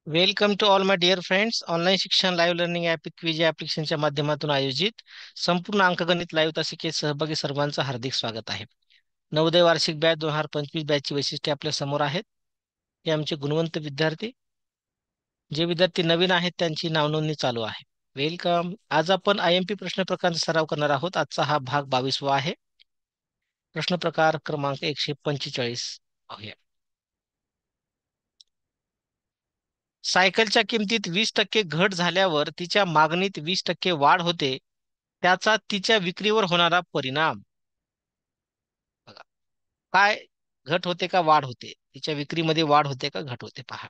Welcome to all my dear friends. Online शिक्षण live learning app quiz ॲप्लिकेशनच्या माध्यमातून आयोजित संपूर्ण अंकगणित लाईव्ह तासिकेत सहभागी सर्वांचं हार्दिक स्वागत आहे. नवोदय वार्षिक बॅच 2025 बॅचची वैशिष्ट्ये आपल्या समोर आहेत. हे आमचे गुणवंत विद्यार्थी. जे विद्यार्थी नवीन आहेत त्यांची नावनोंदणी चालू आहे. वेलकम. आज आपण IMP प्रश्न प्रकारांचा सराव करणार आहोत. आजचा हा भाग 22वा आहे. प्रश्न प्रकार क्रमांक 145 पाहूया. सायकलच्या किमतीत 20% घट झाल्यावर तिच्या मागणीत 20% वाढ होते. त्याचा तिच्या विक्रीवर होणारा परिणाम बघा. काय घट होते का वाढ होते? तिच्या विक्रीमध्ये वाढ होते का घट होते? पहा.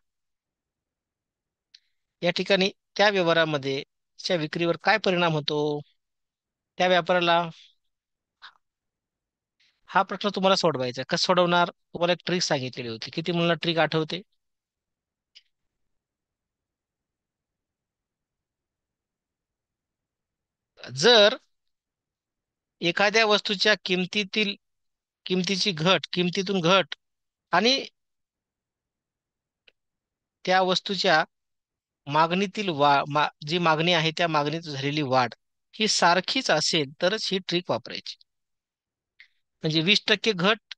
या ठिकाणी त्या व्यवहारामध्ये तिच्या विक्रीवर काय परिणाम होतो? त्या व्यापाराला हा प्रश्न तुम्हाला सोडवायचा आहे. कसं सोडवणार? तुम्हाला एक ट्रिक सांगितलेली होती. किती मुलांना ट्रिक आठवते? जर एखाद्या वस्तूच्या किमतीतून घट आणि त्या वस्तूच्या जी मागणी आहे त्या मागणीत झालेली वाढ ही सारखीच असेल तरच ही ट्रिक वापरायची. म्हणजे 20% घट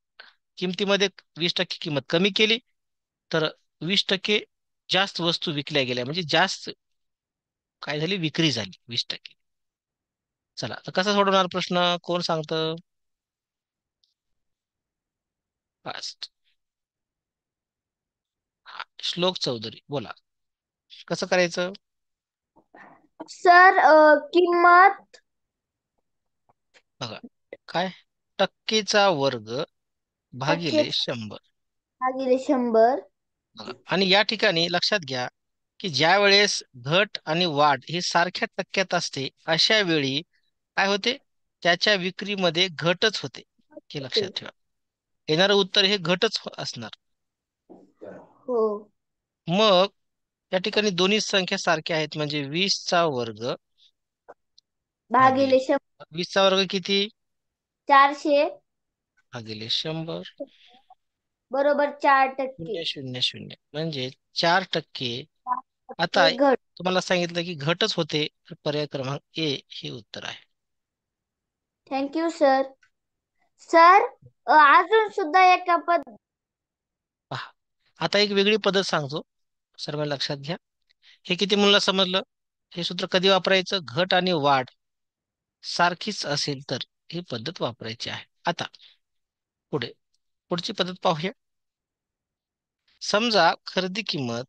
किमतीमध्ये, 20% किंमत कमी केली तर 20% जास्त वस्तू विकल्या गेल्या, म्हणजे जास्त काय झाली, विक्री झाली 20%. चला तर कसा सोडवणार प्रश्न? कोण सांगतं? फास्ट. श्लोक चौधरी बोला, कसं करायचं? सर किंमत बघा, काय, टक्केचा वर्ग टक्के भागिले 100. भागिले 100. बघा, आणि या ठिकाणी लक्षात घ्या की ज्या वेळेस घट आणि वाढ ही सारख्या टक्क्यात असते अशा वेळी काय होते? त्याच्या विक्रीमध्ये घटच होते. हे लक्षात ठेवा. येणारं उत्तर हे घटच असणार. हो. मग या ठिकाणी दोन्ही संख्या सारख्या आहेत, म्हणजे 20चा वर्ग भागिले भागिले 100. 20चा वर्ग किती? 400 भागिले 100. बरोबर 4%. 0.00 म्हणजे 4%. आता टक्के घट. तुम्हाला सांगितलं की घटच होते, तर पर्याय क्रमांक ए हे उत्तर आहे. Thank you sir. सर अजून सुद्धा एका पहा, आता एक वेगळी पद्धत सांगतो, सर्व लक्षात घ्या. हे किती मुलांना समजलं? हे सूत्र कधी वापरायचं? घट आणि वाढ सारखीच असेल तर ही पद्धत वापरायची आहे. आता पुढे पुढची पद्धत पाहूया. समजा खरेदी किंमत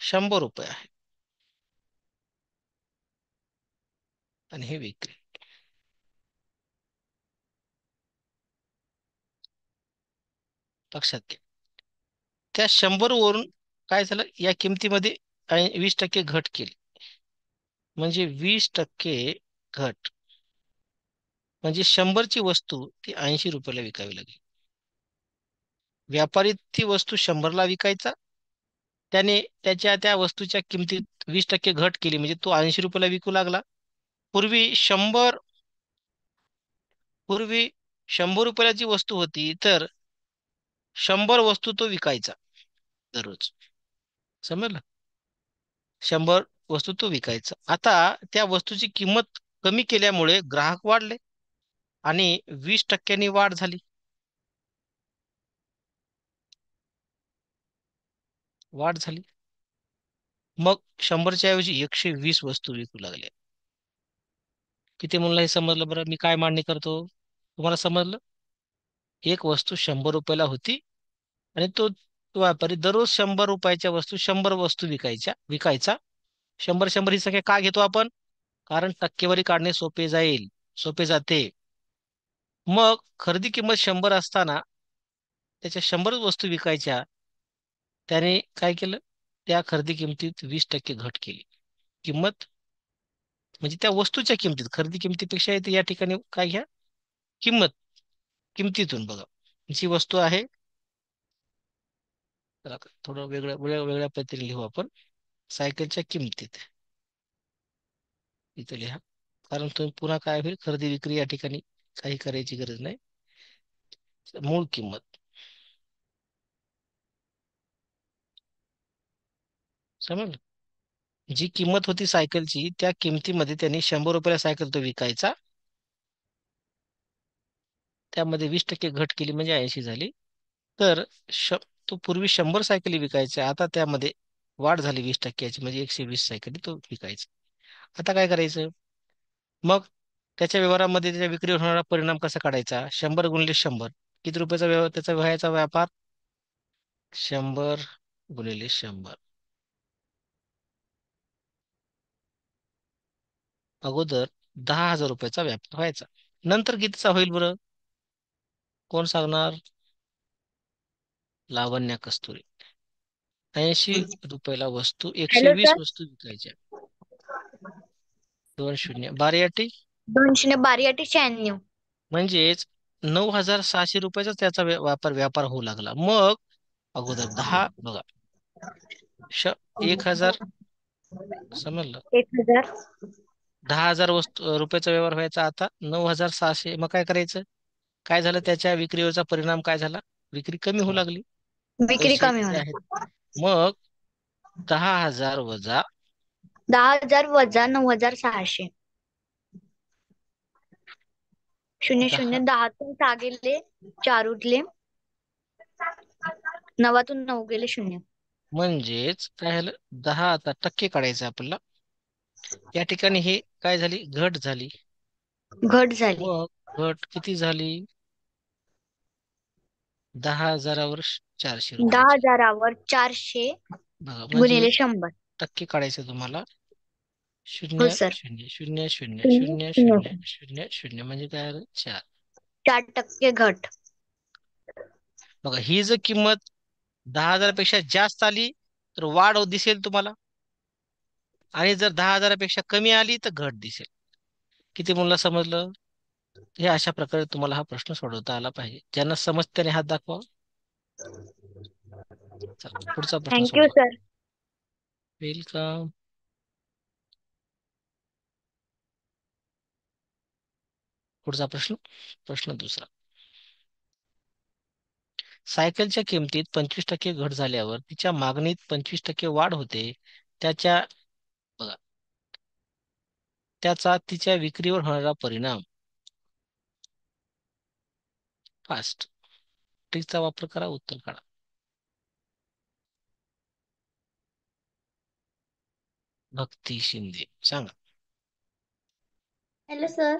100 रुपये आहे आणि हे विक्री. लक्षात घ्या, त्या 100 वरून काय झालं, या किमतीमध्ये 20% घट केली, म्हणजे 20% घट, म्हणजे 100ची वस्तू ती 80 रुपयाला विकावी लागली. व्यापारी ती वस्तू 100ला विकायचा, त्याने त्या वस्तूच्या किमतीत 20% घट केली, म्हणजे तो 80 रुपयाला विकू लागला. पूर्वी 100 पूर्वी 100 रुपयाची वस्तू होती, तर 100 वस्तू तो विकायचा दररोज. समजलं? 100 वस्तू तो विकायचा. आता त्या वस्तूची किंमत कमी केल्यामुळे ग्राहक वाढले आणि 20%नी वाढ झाली. वाढ झाली. मग 100च्या ऐवजी 120 वस्तू विकू लागल्या. किती मुलांना हे समजलं बरं? मी काय मांडणी करतो, तुम्हाला समजलं? एक वस्तू 100 रुपयाला होती आणि तो व्यापारी दररोज 100 रुपयाच्या वस्तू 100 वस्तू विकायचा. 100 100 ही संख्या का घेतो आपण? कारण टक्केवारी काढणे सोपे जाते. मग खरेदी किंमत 100 असताना त्याच्या 100 वस्तू विकायच्या, त्याने काय केलं? त्या खरेदी किमतीत 20% घट केली. किंमत म्हणजे त्या वस्तूच्या किमतीत, खरेदी किमतीपेक्षा येते या ठिकाणी काय घ्या, किंमत. किमतीतून बघा, जी वस्तू आहे, तर आता थोडं वेगळ्या वेगळ्या पद्धतीने लिहू आपण. सायकलच्या किमतीत इथं लिहा, कारण तुम्ही पुन्हा काय होईल, खरेदी विक्री या ठिकाणी काही करायची गरज नाही. मूळ किंमत समजलं. जी किंमत होती सायकलची त्या किमतीमध्ये त्यांनी 100 रुपयाला सायकल तो विकायचा. त्यामध्ये 20% घट केली म्हणजे 80 झाली. तर श तो पूर्वी 100 सायकली विकायच्या, आता त्यामध्ये वाढ झाली 20%ची, म्हणजे 120 सायकली तो विकायचा. आता काय करायचं? मग त्याच्या व्यवहारामध्ये त्याच्या विक्रीवर होणारा परिणाम कसा काढायचा? 100 गुणिले 100 किती रुपयाचा व्यवहार त्याचा व्हायचा व्यापार? 100 गुणिले 100. अगोदर 10,000 रुपयाचा व्यापार व्हायचा. नंतर कितीचा होईल बरं? कोण सांगणार? लावण्या कस्तुरी. 80 रुपयाला वस्तू, एकशे हॅलो वीस सर. वस्तू विकायच्या. 2 शून्य बारा अटी. 2 0 12 96. म्हणजेच 9,600 रुपयाचा त्याचा व्यापार होऊ लागला. मग अगोदर 10 बघा, 1,000, समजलं. 1000. 10,000 रुपयाचा व्यवहार व्हायचा, आता 9,600. मग काय करायचं? काय झालं? त्याच्या विक्रीवरचा परिणाम काय झाला? विक्री कमी होऊ लागली. विक्री पैसे कमी ते आहेत. होणार. मग 10,000 वजा 10,000 वजा 9,600. 0 0 10, 10तून 6 गेले, 4 उरले. 9तून 9 गेले 0. म्हणजेच काय झालं? 10 आता टक्के काढायचं आपल्याला. या ठिकाणी हे काय झाली? घट झाली. घट झाली. मग घट किती झाली? 10,000वर 400 दहा रुपयाची. हजारावर 400 बघा, म्हणजे गुणिले 100. टक्के काढायचे तुम्हाला. हो शून्य सर. शून्य शून्य शून्य 0 शून्य 0 शून्य शून्य शून्य म्हणजे काय आलं? 4. 4% घट. बघा, ही जर किंमत 10,000पेक्षा जास्त आली तर वाढ दिसेल तुम्हाला, आणि जर 10,000पेक्षा कमी आली तर घट दिसेल. किती मुलं समजलं? हे अशा प्रकारे तुम्हाला हा प्रश्न सोडवता आला पाहिजे. ज्यांना समजते त्याने हात दाखवा. चला, पुढचा प्रश्न थँक्यू सोडवा. सर. वेलकम. पुढचा प्रश्न, प्रश्न दुसरा. सायकलच्या किमतीत 25% घट झाल्यावर तिच्या मागणीत 25% वाढ होते. त्याच्या बघा, त्याचा तिच्या विक्रीवर होणारा परिणाम. फास्ट ट्रिकचा वापर करा, उत्तर काढा. भक्ती शिंदे सांगा. Hello sir.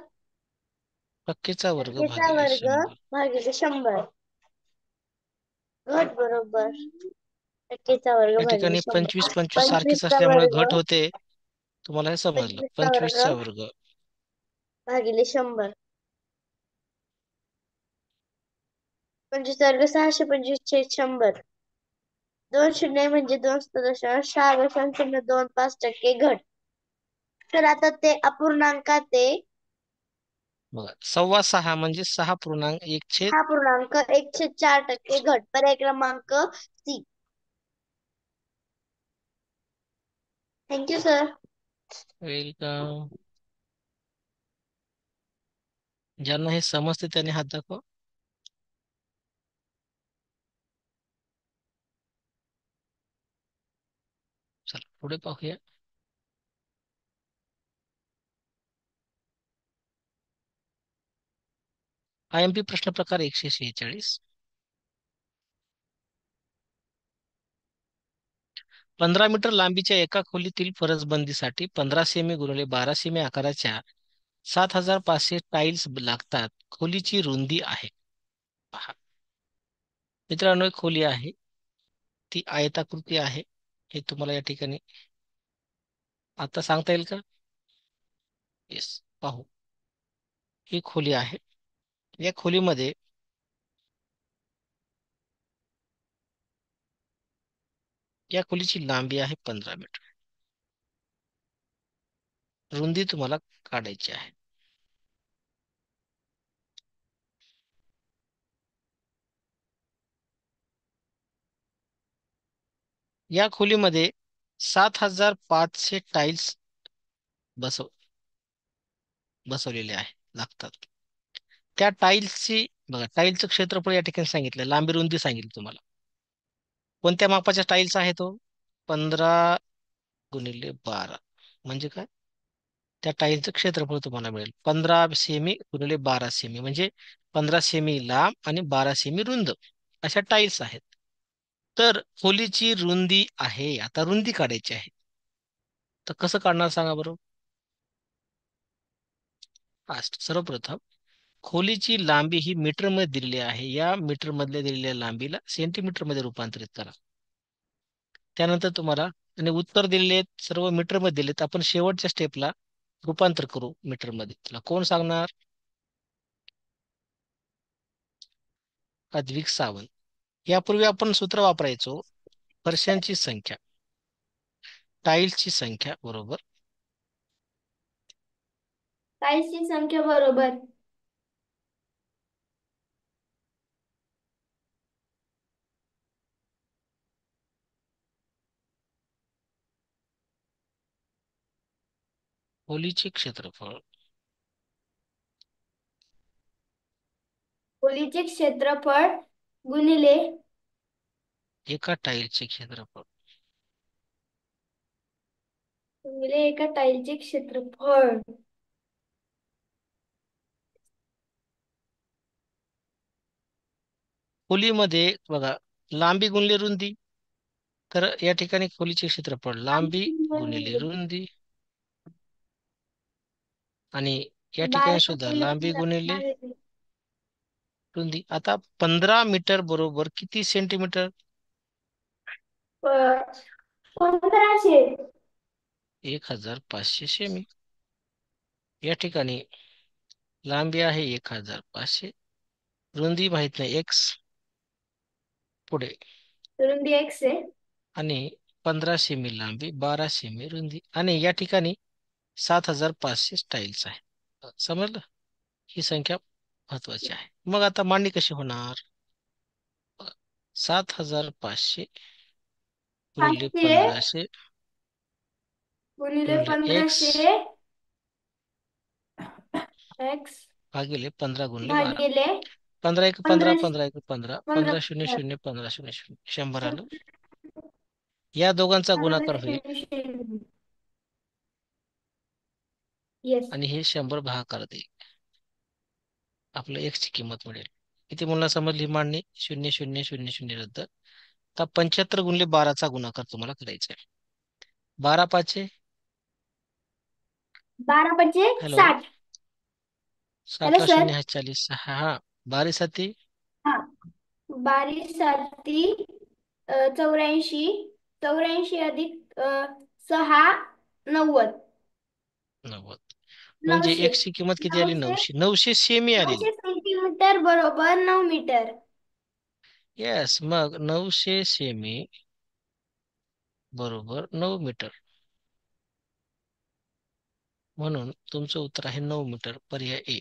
टक्केचा वर्ग टक्केचा भागिले वर्ग 100. भागिले 100. घट बरोबर टक्केचा वर्ग या भागिले ठिकाणी 100. 25 25 25 सारखीच चा असल्यामुळे वर्ग घट होते. तुम्हाला हे समजलं. 25 चा 25 चा वर्ग वर्ग भागिले 100. 25 वर्ग 625 चे 100. 2 शून्य म्हणजे 2.6 दशांश 6.025% घट. तर आता ते अपूर्णांकात ते बघा, 6.25 म्हणजे 6.1. 6.104% घट. पर्याय क्रमांक सी. Thank you sir. वेलकम. ज्यांना हे समजते त्यांनी हात दाखवा. चला पुढे पाहूया. IMP प्रश्न प्रकार 146. 15 मीटर लांबीच्या एका खोलीतील फरसबंदीसाठी 15 सेमी गुणिले 12 सेमी आकाराच्या 7,500 टाइल्स लागतात. खोलीची रुंदी आहे. पहा मित्रांनो, एक खोली आहे, ती आयताकृती आहे. हे तुम्हाला या ठिकाणी आता सांगता येईल का? येस, पाहू. ही खोली आहे. या खोलीमध्ये या खोलीची लांबी आहे 15 मीटर. रुंदी तुम्हाला काढायची आहे. या खोलीमध्ये 7,500 टाइल्स बसव बसवलेले आहे, लागतात. त्या टाइल्सची बघा, टाइल्सचं क्षेत्रफळ या ठिकाणी सांगितलं, लांबी रुंदी सांगितली तुम्हाला. कोणत्या मापाच्या टाइल्स आहे तो? 15 गुणिले 12 म्हणजे काय? त्या टाईलचं क्षेत्रफळ तुम्हाला मिळेल 15 सेमी गुणिले 12 सेमी, म्हणजे 15 सेमी लांब आणि 12 सेमी रुंद अशा टाईल्स आहेत. तर खोलीची रुंदी आहे, आता रुंदी काढायची आहे. तर कसं काढणार सांगा बरं? फास्ट. सर्वप्रथम खोलीची लांबी ही मीटरमध्ये दिलेली आहे. या मीटरमधल्या दिलेल्या लांबीला सेंटीमीटरमध्ये रूपांतरित करा. त्यानंतर तुम्हाला आणि उत्तर दिलेले आहेत, सर्व मीटरमध्ये दिलेत. आपण शेवटच्या स्टेपला रूपांतर करू मीटरमध्ये. तुला कोण सांगणार? अद्विक सावंत. यापूर्वी आपण सूत्र वापरायचो, फरशांची संख्या टाईल्सची संख्या बरोबर टाईल्सची संख्या बरोबर खोलीचे क्षेत्रफळ खोलीचे क्षेत्रफळ गुणिले एका टाईलचे क्षेत्रफळ. गुणिले एका टाईलचे क्षेत्रफळ. खोलीमध्ये बघा, लांबी गुणिले रुंदी. तर या ठिकाणी खोलीचे क्षेत्रफळ लांबी गुणिले रुंदी, आणि या ठिकाणी 12 सुद्धा गुणिले लांबी 15 गुणिले भागिले रुंदी. आता 15 मीटर बरोबर किती सेंटीमीटर? 1500. 1500 सेमी. या ठिकाणी लांबी आहे 1500, रुंदी माहित नाही एक्स पुढे, रुंदी x आहे. आणि 15 सेमी लांबी 12 सेमी रुंदी, आणि या ठिकाणी 7500 स्टाईल्स आहे. समजलं? ही संख्या महत्वाची आहे. मग आता मांडणी कशी होणार? 7500 गुणिले 500 1500 गुणिले गुणिले एक्स 1500 x भागिले 15 गुणिले 12. भागिले 15 1 15, 15. 15 1 15, 15. 15 0 0, 15 0 0, 100 आलं. या दोघांचा गुणाकार होईल येस. आणि हे 100 भागाकार देईल. आपल्या एक्स ची किंमत मिळेल. किती मुलांना समजली मांडणी? 0 0 0 0 रद्द. आता 75 गुणिले 12 चा गुणाकार तुम्हाला करायचा आहे. 12 5 12 पंचे हॅलो, 60. हॅलो 60 ला सर. 0 हा 40, हा 12 7 हा, 12 7 84. 84 अधिक 6 90. 90. म्हणजे 900. एक्स ची किंमत किती आली? 900. 900. 900 सेमी आलेली. 900 सेंटीमीटर बरोबर 9 मीटर. येस, मग 900 सेमी बरोबर 9 मीटर. म्हणून तुमचं उत्तर आहे 9 मीटर, पर्याय ए.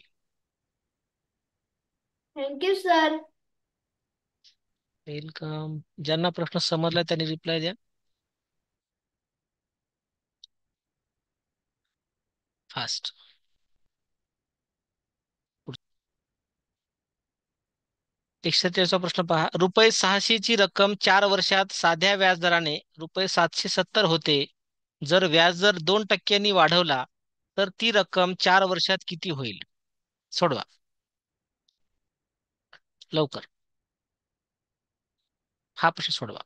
Thank you sir. वेलकम. ज्यांना प्रश्न समजला त्यांनी रिप्लाय द्या फास्ट. 147 प्रश्न पहा. ₹600 ची रक्कम 4 वर्षात साध्या व्याजदराने ₹770 होते. जर व्याजदर 2% वाढवला तर ती रक्कम 4 वर्षात किती होईल? सोडवा लवकर, हा प्रश्न सोडवा.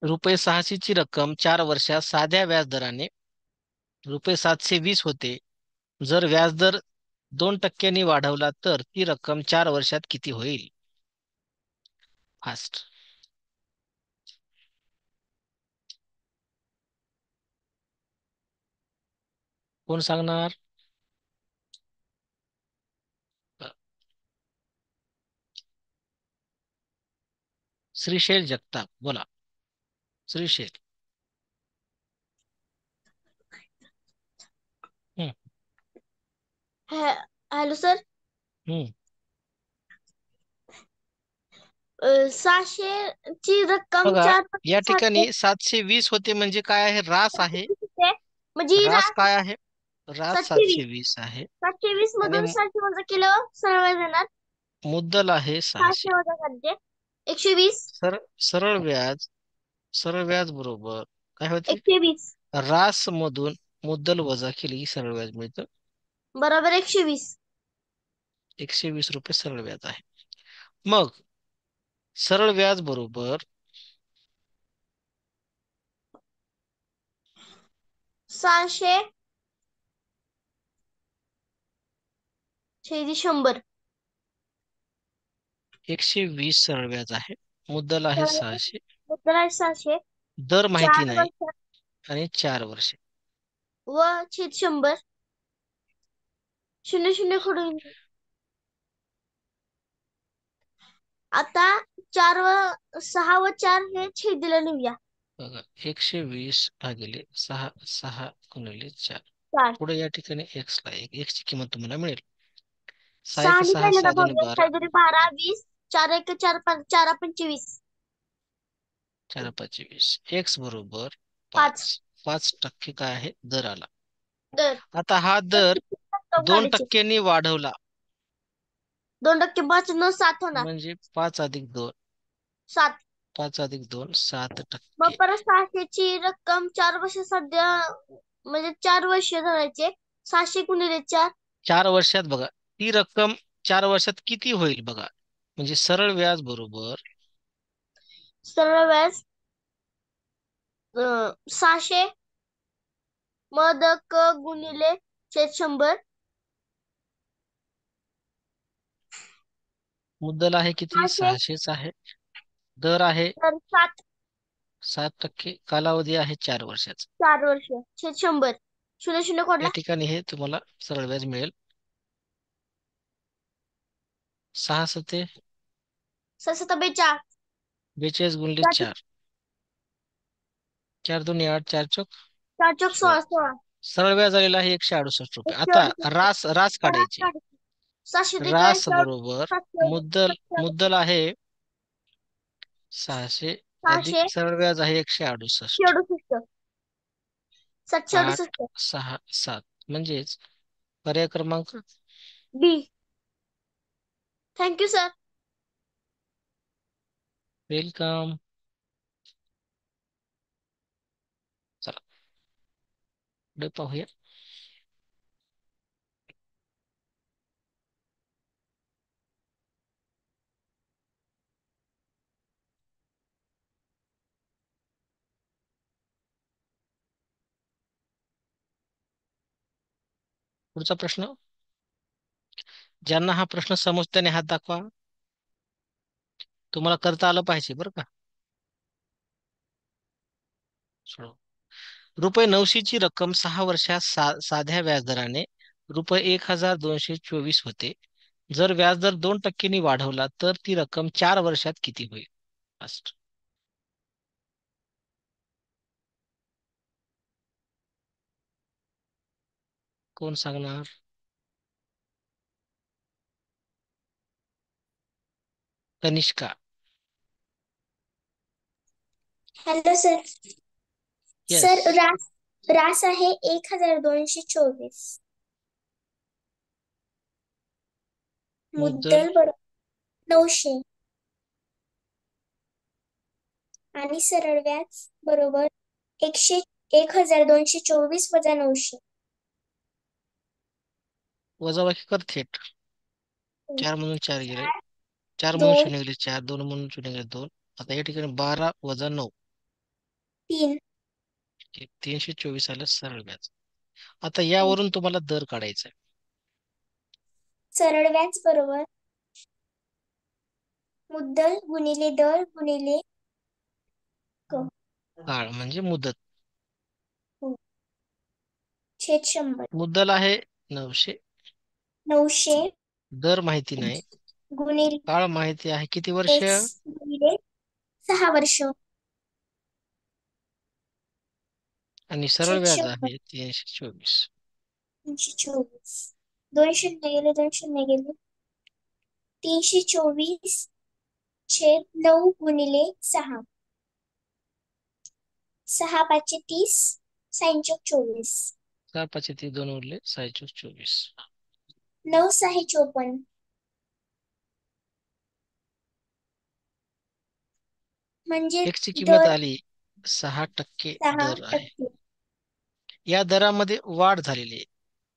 ₹600 ची रक्कम 4 वर्षात साध्या व्याजदराने ₹720 होते. जर व्याजदर 2% वाढवला तर ती रक्कम 4 वर्षात किती होईल? फास्ट. कोण सांगणार? श्रीशैल जगताप, बोला. श्रीशैल. हम्म. Hello sir. हम्म. सहाशे ची रक्कम बघा, चार या सातशे ठिकाणी 720 होते म्हणजे काय आहे? रास आहे. होते. म्हणजे ही रास काय आहे? रास 720. 720 आहे. 720 आणि मधून 600 वजा केलं सरळ जाणार. मुद्दल आहे 600. 600 वजा करते. 120. सर सरळ व्याज, सरळ व्याज बरोबर काय होते? 120 रास मधून मुद्दल वजा केली की सरळ व्याज मिळतं. बरोबर 120. 120 रुपये सरळ व्याज आहे. मग सरळ व्याज बरोबर 600 छेदी 100. 120 सरळ व्याज आहे. मुद्दल आहे तर 600. उत्तर आहे 600. दर माहिती 4 नाही वर्ष आणि 4 वर्षे. व छेद 100. शून्य शून्य कडून आता 4 व 6 व 4 हे छेदीला लिहूया. बघा, 120 भागिले 6, 6 गुणिले 4. 4. पुढे या ठिकाणी एक्स ला एक्स ची किंमत तुम्हाला मिळेल. 6 6 एक आणि 6, पहिल्यांदा 6 दोन्ही भाऊया 12, 6 12 20. 4 1 4 5 4 25. 4 5 20. एक्स बरोबर 5. 5. 5% काय आहे? दर आला. तर आता हा दर रक्कम दोन काढायची. टक्क्यांनी वाढवला 2% 5 न 7 होणार. म्हणजे 5+2. 7. 5+2 मग 7%. परत 600 ची रक्कम 4 वर्ष सध्या म्हणजे 4 वर्ष धरायचे. 600 गुणिले 4. 4 वर्षात बघा, ती रक्कम 4 वर्षात किती होईल बघा. म्हणजे सरळ व्याज बरोबर सरळ व्याज 600 मदक गुणिले छेद 100. मुद्दल आहे किती? 600 600च आहे. दर आहे तर 7. 7%. कालावधी आहे 4 वर्षाचा. 4 वर्ष छेद 100. शून्य शून्य या कोडला. ठिकाणी हे तुम्हाला सरळ व्याज मिळेल. 6 7 सहा 42. 42 गुणिले 4. 4 2 8 4 चौक 4 चौक 16. 16 16. सरळ व्याज आलेला आहे 168 रुपये. आता 168. रास रास काढायची. 700 रास 43. बरोबर 700. मुद्दल आहे 600 अधिक 600. सरळ व्याज आहे 168. 768. 8 768. 6 7 म्हणजेच पर्याय क्रमांक बी. Thank you sir. वेलकम. चला पुढे पाहूया. पुढचा प्रश्न. ज्यांना हा प्रश्न समजतो त्याने हात दाखवा. तुम्हाला करता आलं पाहिजे बरं का. सोडवा. रुपये 900 ची रक्कम 6 वर्षात साध्या व्याजदराने रुपये 1224 होते. जर व्याजदर 2%नी वाढवला तर ती रक्कम 4 वर्षात किती होईल? First. कोण सांगणार? Kanishka. Hello sir. Yes. Sir रास रास आहे 1224. मुद्दल मुद्दल बरोबर 900 आणि सरळ व्याज बरोबर 1224 वजा 900. वजाबाकी कर थेट. 4 म्हणून 4 गेले. 4 म्हणून 2 0 गेले 4. 2 म्हणून 0 गेले 2. आता या ठिकाणी 12 वजा 9. 3. 324 आलं सरळ व्याज. आता यावरून तुम्हाला दर काढायचा आहे. सरळ व्याज बरोबर मुद्दल गुणिले दर गुणिले काळ म्हणजे मुदत. छेद 100. मुद्दल आहे 900. 900 दर माहिती नाही. गुणिले काळ माहिती आहे. किती वर्ष? एक्स गुणिले 6 वर्ष आणि सरळ छेद व्याज 100. आहे 324. 324. 2 शून्य गेले 2 शून्य गेले 324 छेद 9 गुणिले 6. 6 5 30. साइन चौक 24. 6 5 2 उरले 6 24. 9 6 54. म्हणजे एक्स ची किंमत दर आली 6% सहा दर आहे. टक्के या दरामध्ये वाढ झालेली आहे.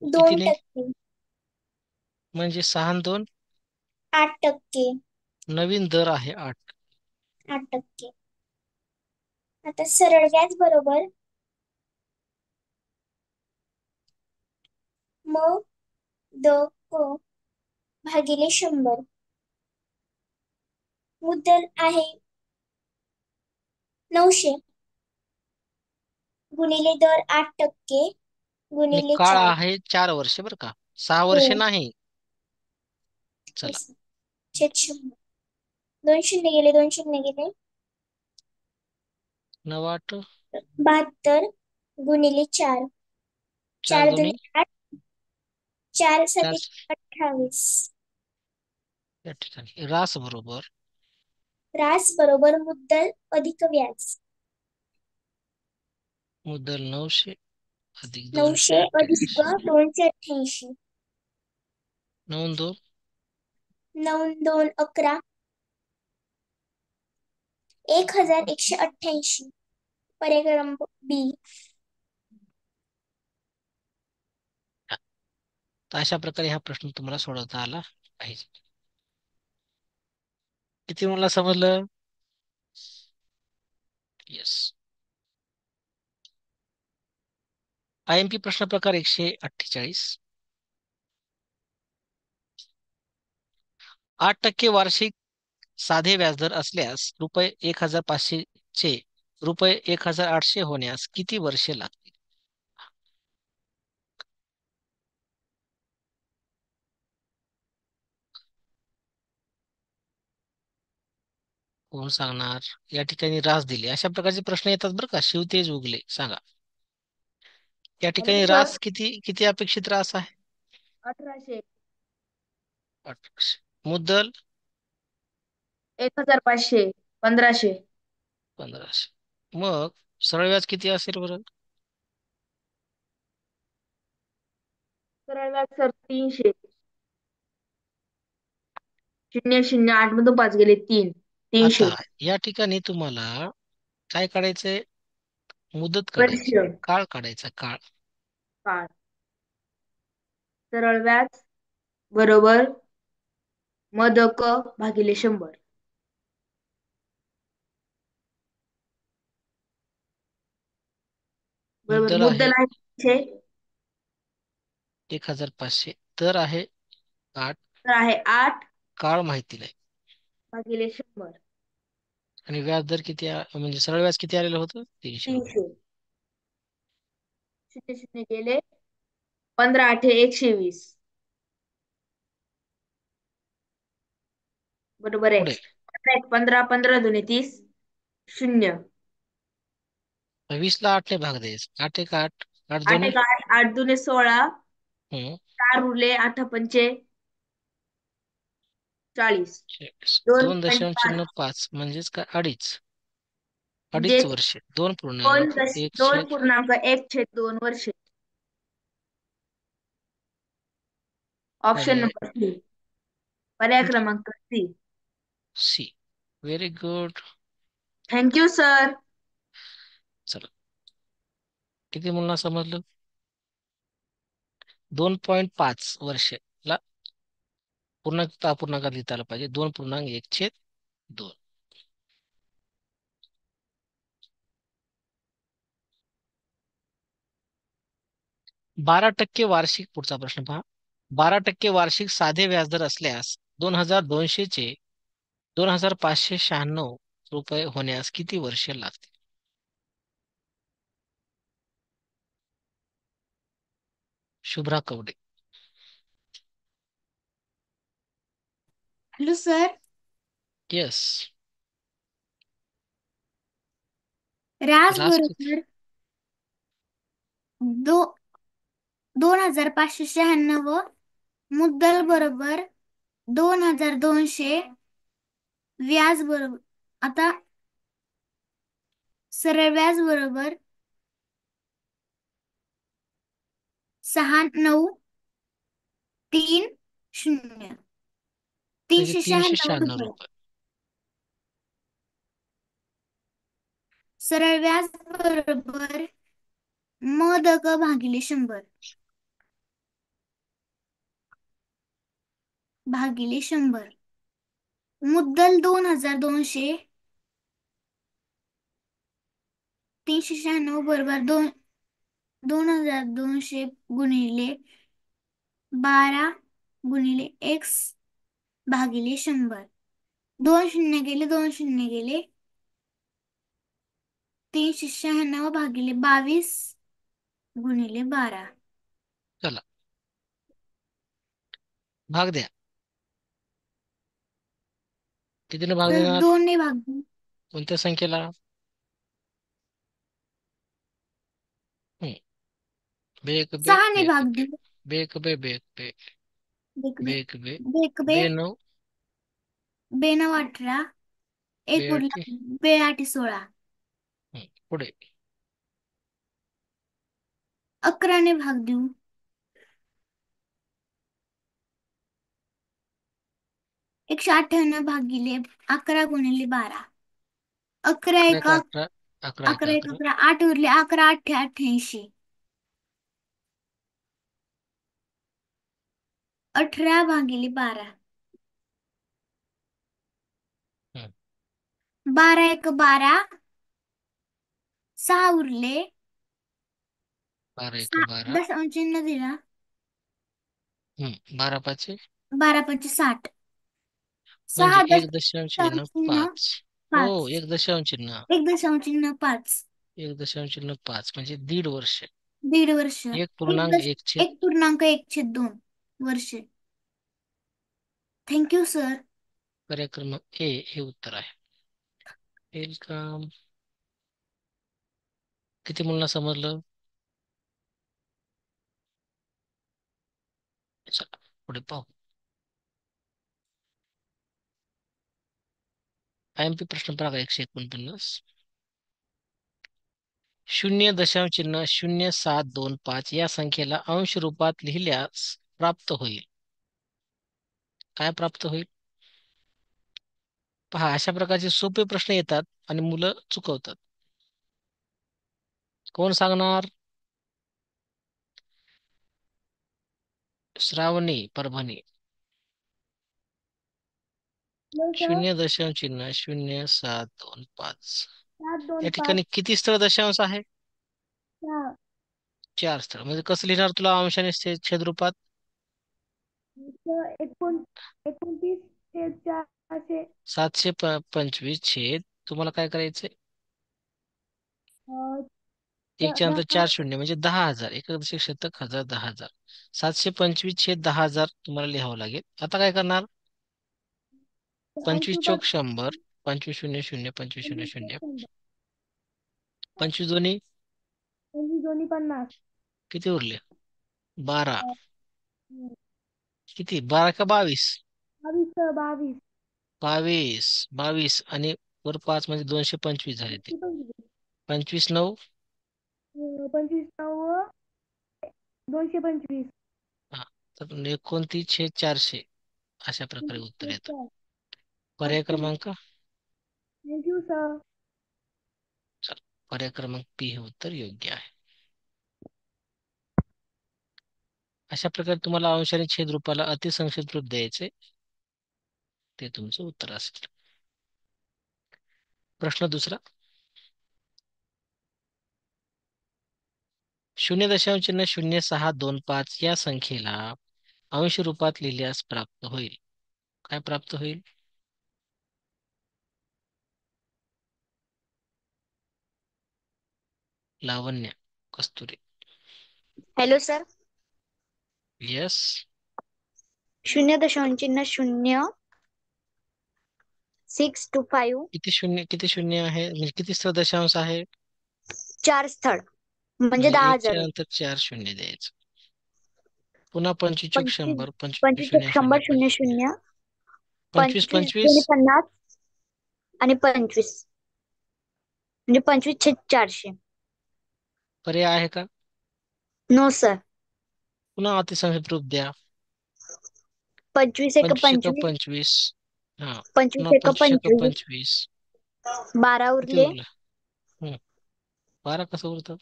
दोन कितीने? टक्के म्हणजे 6 आणि 2 8%. नवीन दर आहे 8. 8%. आता सरळ व्याज बरोबर म द क भागिले 100. मुद्दल आहे 900 गुणिले दर 8% आणि गुणिले काळ 4. आहे 4 वर्ष बरं का, 6 वर्ष हो. नाही. चला. तेच. छेद 100. 2 शून्य गेले, 2 शून्य गेले. 9 8 72 गुणिले 4. 4 4 2 दुनी 8. 4 4. 7 28. या ठिकाणी रास बरोबर रास बरोबर मुद्दल अधिक व्याज. मुद्दल 900 अधिक 900 अधिक 288. 288. 9 2 9 2 11. 1188. पर्याय क्रमांक बी. तर अशा प्रकारे हा प्रश्न तुम्हाला सोडवता आला पाहिजे. किती मला समजलं? येस. IMP प्रश्न प्रकार 148. 8% वार्षिक साधे व्याजदर असल्यास रुपये 1500 चे रुपये 1800 होण्यास किती वर्षे लागतील? कोण सांगणार? या ठिकाणी रास दिले अशा प्रकारचे प्रश्न येतात बरं का. शिवतेज उगले सांगा. या हॅलो ठिकाणी सर. रास किती किती अपेक्षित रास आहे? 1800. 1800. मुद्दल 1500. 1500. 1500. मग सरळ व्याज किती असेल बरं? सरळ व्याज सर 300. 008 मधून 5 गेले 3. 300. आता या ठिकाणी तुम्हाला काय काढायचंय? मुदत वर्ष. काढायची, काळ काढायचा, काळ. काळ. सरळ व्याज बरोबर मदक भागिले 100. बरोबर मुद्दल आहे मुद्दल आहे 300. 1500. दर आहे 8. तर आहे 8 काळ माहिती नाही. भागिले 100. आणि व्याज दर किती म्हणजे सरळ व्याज किती आलेलं होतं? 300 रुपये. 300. 0 0 गेले. 15 8 120. बरोबर पुढे एक्स. 15 15 दुने 30. 0. 20 ला 8 ने भाग द्यायचं. 8 1 8. 8 8 दोन्ही. 1 8. 8 दुने 16. हम्म. 4 उरले. 8 पंचे 40. 2.5. 2.5 म्हणजेच काय? अडीच. म्हणजे 2.5 वर्ष. 2.1 छेद 2.1/2 वर्ष. ऑप्शन पर्याय नंबर सी. पर्याय कोणता? क्रमांक C. C. Very good. Thank you sir. चला. किती मुलांना समजलं? 2.5 वर्ष ला पूर्णांक अपूर्णांकात लिहिता आलं पाहिजे. 2.1/2. 12% वार्षिक, पुढचा प्रश्न पहा. 12% वार्षिक साधे व्याजदर असल्यास 2200 चे 2596 रुपये होण्यास किती वर्षे लागतील? Shubhra Kawade. Hello sir. Yes. रास रास किती? बरोबर दो 2596. मुद्दल बरोबर 2200. व्याज बरोबर आता सरळ व्याज बरोबर 6930 म्हणजे 396 रुपये. रुपये. सरळ व्याज बरोबर मदक भागिले 100 भागिले 100. मुद्दल 2200 396 बरोबर 2200 गुणिले 12 गुणिले x भागिले 100. 2 शून्य गेले 396 भागिले 22 गुणिले 12. चला भाग द्या. कितीने भाग तर देणार? 2 ने भाग देऊ. कोणत्या संख्येला? हम्म. बेक बे 6 ने बेक भाग बे देऊ. बेक बे बेक बे बेक बे बेक बे बेक बे बे 9 बे 9 18 बे एक उरला 8. बे 8 16. पुढे 11 ने भाग देऊ. 198 भागिले 11 गुणिले 12. 11 11 एक एक 18, 11 एक 11 एक 11. 11 8 उरले 11 8 88. 18 भागिले 12. 12 एक 12 6 उरले 12 एक 12. दशांश चिन्ह दिला 12 पाचे 12 5 60. म्हणजे 6 एक दशांश चिन्ह दशांश चिन्ह 5. हो, 5. एक दशांश चिन्ह. एक दशांश चिन्ह 5. एक दशांश चिन्ह 5 म्हणजे 1.5 वर्ष. 1.5 वर्ष. 1.1 1.1/2 वर्ष. Thank you sir. पर्याय क्रमांक ए हे उत्तर आहे. वेलकम. किती मुलांना समजलं? चला पुढे पाहू. IMP प्रश्न क्रमांक 149. 0.0725 या संख्येला अंश रूपात लिहिल्यास प्राप्त होईल. काय प्राप्त होईल? पहा, अशा प्रकारचे सोपे प्रश्न येतात आणि मुलं चुकवतात. कोण सांगणार? श्रावणी, परभणी. 0.0725. या ठिकाणी किती स्थळ दशांश आहे? 4 स्थळ. म्हणजे कसं लिहिणार तुला अंशाने छेद रूपात? 725 छेद तुम्हाला काय करायचंय? एक च्या नंतर 4 शून्य म्हणजे 10,000. एक दशक शतक हजार 10,000. 725 छेद 10,000 तुम्हाला लिहावं लागेल. आता काय करणार? 25 चोक 100. 25 शून्य शून्य 25 शून्य शून्य 25 दोन्ही 50. किती उरले? 12. किती? 12 का 22? 22. 22. 22 आणि वर 5 म्हणजे 225 झाले ते. 25 9 25 9 225. हा, तर 29 छेद 400 अशा प्रकारे उत्तर येतं. पर्याय क्रमांक थँक्यू सर. चला, पर्याय क्रमांक पी हे उत्तर योग्य आहे. अशा प्रकारे तुम्हाला अंश आणि छेद रूपाला अतिसंक्षिप्त रूप द्यायचे, ते तुमचं उत्तर असेल. प्रश्न दुसरा. 0.0625 या संख्येला अंश रूपात लिहिल्यास प्राप्त होईल. काय प्राप्त होईल? Lavanya, Kasturi. Hello sir. Yes. 0.625 किती शून्य आहे म्हणजे किती स्थळ दशांश आहे? 4 स्थळ म्हणजे म्हणजे 10,000 1च्या होईल. नंतर 4 शून्य द्यायचं. पुन्हा 25 चोक 25 100. 25 25 शून्य शून्य 100 25 00 25 25 25 50 आणि 25 म्हणजे 25/400. पर्याय आहे का? No sir. पुन्हा अतिसंक्षिप्त रूप द्या. 25 एक 25 25, 25. हा 25 पुन्हा एक 25 25, 25. 12 किती उरले. उरलं? 12 कसं उरतं?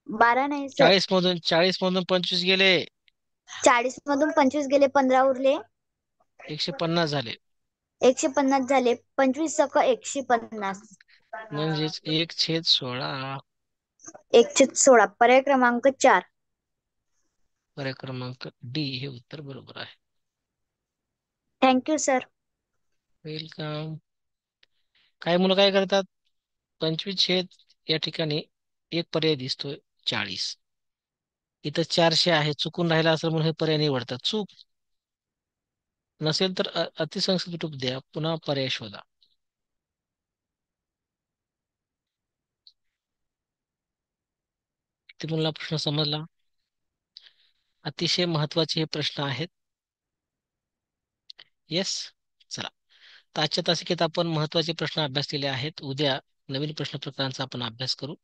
12 नाही सर. 40 मधून 25 गेले. 40 मधून 25 गेले, 15 उरले. 150 झाले. 150 झाले. 25 सक 150. म्हणजेच 1/16. 1/16. पर्याय क्रमांक 4. पर्याय क्रमांक डी हे उत्तर बरोबर आहे. Thank you sir. वेलकम. काही मुलं काय करतात? 25 या ठिकाणी एक पर्याय दिसतोय 40. इथं 400 आहे, चुकून राहिला असेल म्हणून हे पर्याय निवडतात. चूक नसेल तर अतिसंक्षिप्त रूप द्या, पुन्हा पर्याय शोधा. किती मुलांना प्रश्न समजला? अतिशय महत्वाचे हे प्रश्न आहेत. येस. चला, तर आजच्या तासिकेत आपण महत्वाचे प्रश्न अभ्यासलेले आहेत. उद्या नवीन प्रश्न प्रकारांचा आपण अभ्यास करू.